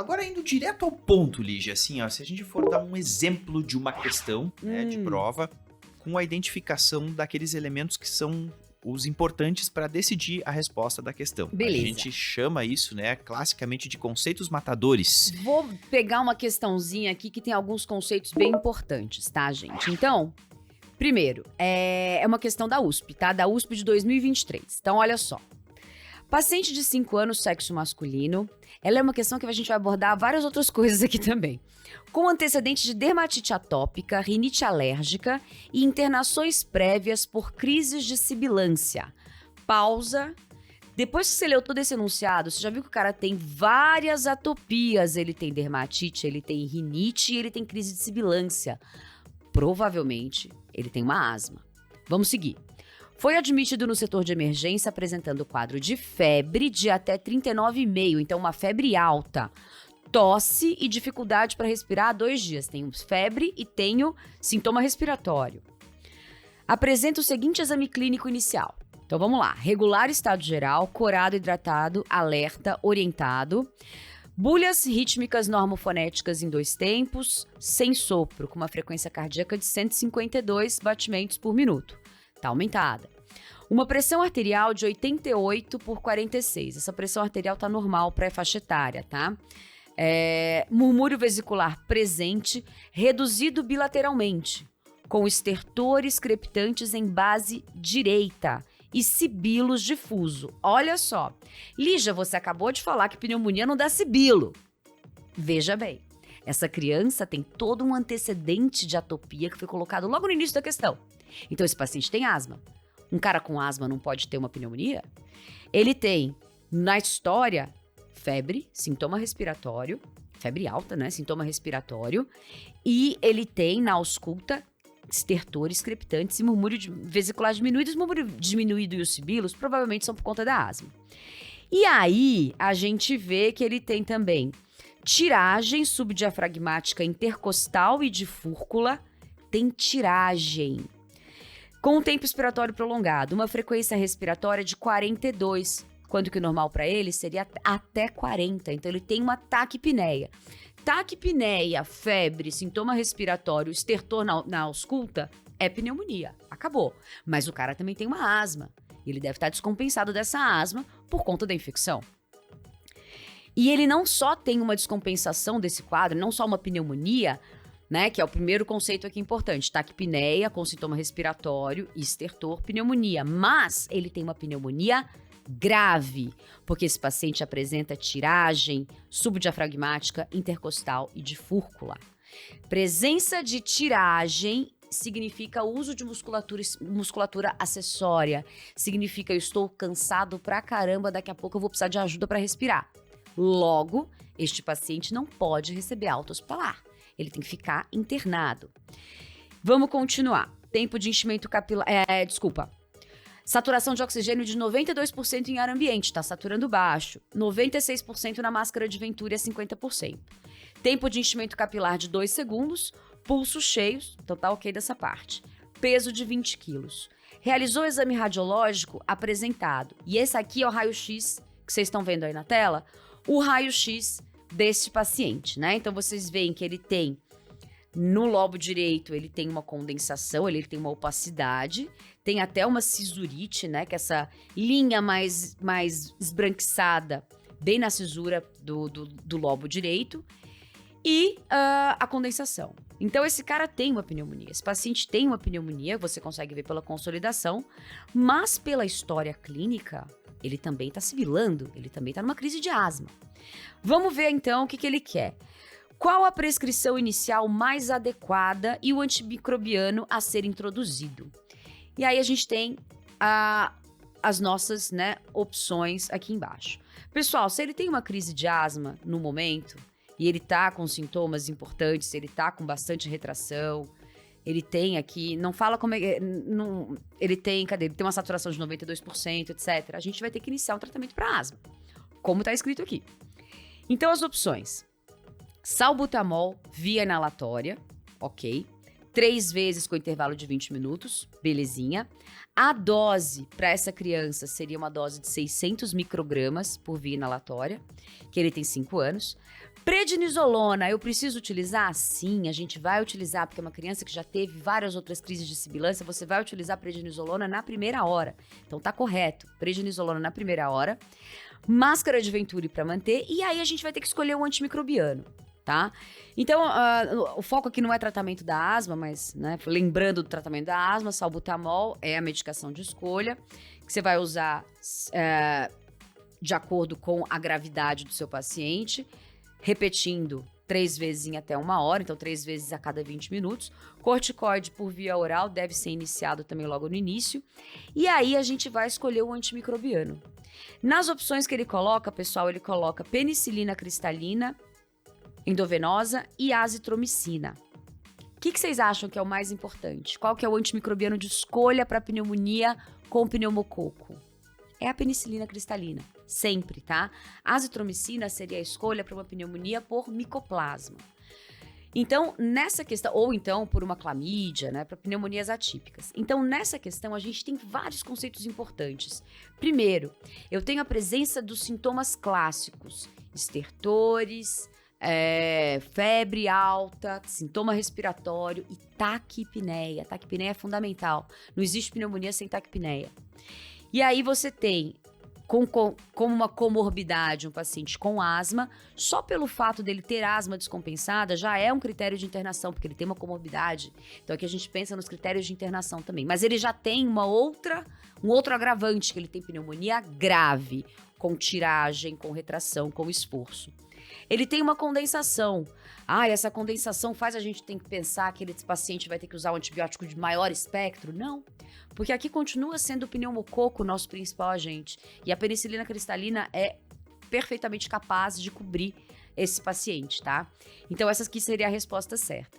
Agora, indo direto ao ponto, Lígia, assim, ó, se a gente for dar um exemplo de uma questão, né, de prova, com a identificação daqueles elementos que são os importantes para decidir a resposta da questão. Beleza. A gente chama isso, né, classicamente de conceitos matadores. Vou pegar uma questãozinha aqui que tem alguns conceitos bem importantes, tá, gente? Então, primeiro, é uma questão da USP, tá? Da USP de 2023. Então, olha só. Paciente de 5 anos, sexo masculino. Ela é uma questão que a gente vai abordar várias outras coisas aqui também. Com antecedentes de dermatite atópica, rinite alérgica e internações prévias por crises de sibilância. Pausa. Depois que você leu todo esse enunciado, você já viu que o cara tem várias atopias. Ele tem dermatite, ele tem rinite e ele tem crise de sibilância. Provavelmente, ele tem uma asma. Vamos seguir. Foi admitido no setor de emergência apresentando quadro de febre de até 39,5, então uma febre alta. Tosse e dificuldade para respirar há 2 dias. Tenho febre e tenho sintoma respiratório. Apresenta o seguinte exame clínico inicial. Então vamos lá. Regular estado geral, corado, hidratado, alerta, orientado. Bulhas rítmicas normofonéticas em 2 tempos, sem sopro, com uma frequência cardíaca de 152 batimentos por minuto. Tá aumentada. Uma pressão arterial de 88 por 46. Essa pressão arterial tá normal para a faixa etária, tá? Murmúrio vesicular presente, reduzido bilateralmente, com estertores crepitantes em base direita e sibilos difuso. Olha só. Lígia, você acabou de falar que pneumonia não dá sibilo. Veja bem. Essa criança tem todo um antecedente de atopia que foi colocado logo no início da questão. Então, esse paciente tem asma. Um cara com asma não pode ter uma pneumonia? Ele tem, na história, febre, sintoma respiratório, febre alta, né? Sintoma respiratório. E ele tem, na ausculta, estertores crepitantes e murmúrio vesicular diminuído. Os murmúrio diminuído e os sibilos provavelmente são por conta da asma. E aí, a gente vê que ele tem também tiragem subdiafragmática intercostal e de fúrcula. Tem tiragem. Com um tempo expiratório prolongado, uma frequência respiratória de 42, quando que o normal para ele seria até 40. Então, ele tem uma taquipneia. Taquipneia, febre, sintoma respiratório, estertor na ausculta, é pneumonia. Acabou. Mas o cara também tem uma asma. Ele deve estar descompensado dessa asma por conta da infecção. E ele não só tem uma descompensação desse quadro, não só uma pneumonia, né, que é o primeiro conceito aqui importante, taquipneia com sintoma respiratório, estertor, pneumonia, mas ele tem uma pneumonia grave, porque esse paciente apresenta tiragem subdiafragmática, intercostal e de fúrcula. Presença de tiragem significa uso de musculatura acessória, significa eu estou cansado pra caramba, daqui a pouco eu vou precisar de ajuda para respirar. Logo, este paciente não pode receber alta hospitalar. Ele tem que ficar internado. Vamos continuar. Tempo de enchimento capilar... Saturação de oxigênio de 92% em ar ambiente. Tá saturando baixo. 96% na máscara de Venturi a 50%. Tempo de enchimento capilar de 2 segundos. Pulsos cheios. Então tá ok dessa parte. Peso de 20 quilos. Realizou o exame radiológico apresentado. E esse aqui é o raio-x que vocês estão vendo aí na tela. O raio-x deste paciente, né? Então, vocês veem que ele tem, no lobo direito, ele tem uma condensação, ele tem uma opacidade, tem até uma cisurite, né? Que é essa linha mais esbranquiçada, bem na cisura do lobo direito, e a condensação. Então, esse cara tem uma pneumonia, esse paciente tem uma pneumonia, você consegue ver pela consolidação, mas pela história clínica, ele também está sibilando, ele também está numa crise de asma. Vamos ver, então, o que ele quer. Qual a prescrição inicial mais adequada e o antimicrobiano a ser introduzido? E aí a gente tem as nossas, né, opções aqui embaixo. Pessoal, se ele tem uma crise de asma no momento, e ele tá com sintomas importantes, ele tá com bastante retração, ele tem aqui, não fala como é, não, ele tem uma saturação de 92%, etc. A gente vai ter que iniciar um tratamento para asma, como tá escrito aqui. Então, as opções: salbutamol via inalatória, ok. 3 vezes com intervalo de 20 minutos, belezinha. A dose para essa criança seria uma dose de 600 microgramas por via inalatória, que ele tem 5 anos. Prednisolona, eu preciso utilizar? Sim, a gente vai utilizar, porque é uma criança que já teve várias outras crises de sibilância, você vai utilizar prednisolona na primeira hora. Então tá correto, prednisolona na primeira hora. Máscara de Venturi para manter, e aí a gente vai ter que escolher um antimicrobiano, tá? Então, o foco aqui não é tratamento da asma, mas, né, lembrando do tratamento da asma, salbutamol é a medicação de escolha, que você vai usar de acordo com a gravidade do seu paciente, repetindo 3 vezes em até 1 hora, então 3 vezes a cada 20 minutos. Corticoide por via oral deve ser iniciado também logo no início. E aí a gente vai escolher o antimicrobiano. Nas opções que ele coloca, pessoal, ele coloca penicilina cristalina, endovenosa e azitromicina. O que vocês acham que é o mais importante? Qual que é o antimicrobiano de escolha para pneumonia com pneumococo? É a penicilina cristalina, sempre, tá? A azitromicina seria a escolha para uma pneumonia por micoplasma. Então, nessa questão, ou então por uma clamídia, né, para pneumonias atípicas. Então, nessa questão, a gente tem vários conceitos importantes. Primeiro, eu tenho a presença dos sintomas clássicos, estertores, febre alta, sintoma respiratório e taquipneia. Taquipneia é fundamental. Não existe pneumonia sem taquipneia. E aí você tem, como uma comorbidade, um paciente com asma, só pelo fato dele ter asma descompensada já é um critério de internação, porque ele tem uma comorbidade. Então aqui a gente pensa nos critérios de internação também. Mas ele já tem um outro agravante, que ele tem pneumonia grave, com tiragem, com retração, com esforço. Ele tem uma condensação. Essa condensação faz a gente ter que pensar que esse paciente vai ter que usar um antibiótico de maior espectro? Não, porque aqui continua sendo o pneumococo o nosso principal agente. E a penicilina cristalina é perfeitamente capaz de cobrir esse paciente, tá? Então essa aqui seria a resposta certa.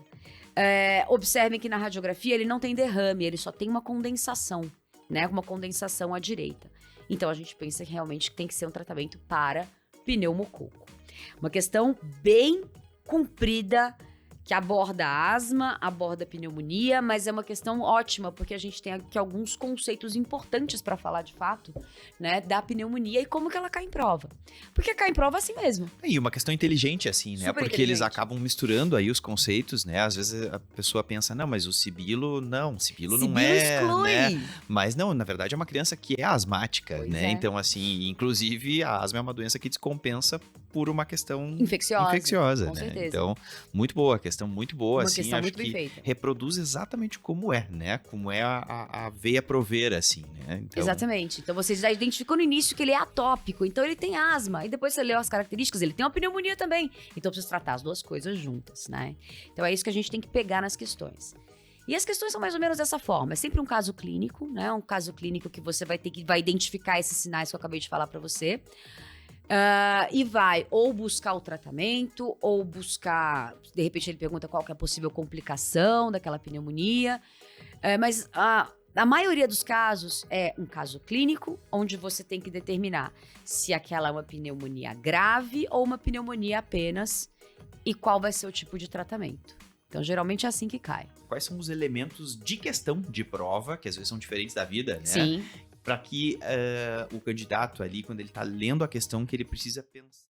Observem que na radiografia ele não tem derrame, ele só tem uma condensação, né? Uma condensação à direita. Então a gente pensa que realmente tem que ser um tratamento para pneumococo. Uma questão bem comprida, que aborda a asma, aborda a pneumonia, mas é uma questão ótima, porque a gente tem aqui alguns conceitos importantes para falar de fato, né, da pneumonia e como que ela cai em prova. Porque cai em prova assim mesmo. E uma questão inteligente, assim, né? Super Porque inteligente. eles acabam misturando aí os conceitos, né? Às vezes a pessoa pensa, não, mas o sibilo não é, exclui. né? Mas não, na verdade é uma criança que é asmática, Pois né? é. Então, assim, inclusive a asma é uma doença que descompensa por uma questão Infecciosa, com né? certeza. Então, muito boa, questão muito boa, Uma assim, questão acho muito bem que feita. reproduz exatamente como é, né? Como é a veia prover, assim, né? Então, Exatamente. Então você já identificou no início que ele é atópico, então ele tem asma. E depois você leu as características, ele tem uma pneumonia também. Então precisa tratar as duas coisas juntas, né? Então é isso que a gente tem que pegar nas questões. E as questões são mais ou menos dessa forma. É sempre um caso clínico, né? Um caso clínico que você vai identificar esses sinais que eu acabei de falar para você. E vai ou buscar o tratamento, ou buscar... De repente ele pergunta qual que é a possível complicação daquela pneumonia. Mas a maioria dos casos é um caso clínico, onde você tem que determinar se aquela é uma pneumonia grave ou uma pneumonia apenas, e qual vai ser o tipo de tratamento. Então, geralmente é assim que cai. quais são os elementos de questão de prova, que às vezes são diferentes da vida, né? Sim. Para que o candidato ali, quando ele tá lendo a questão, que ele precisa pensar.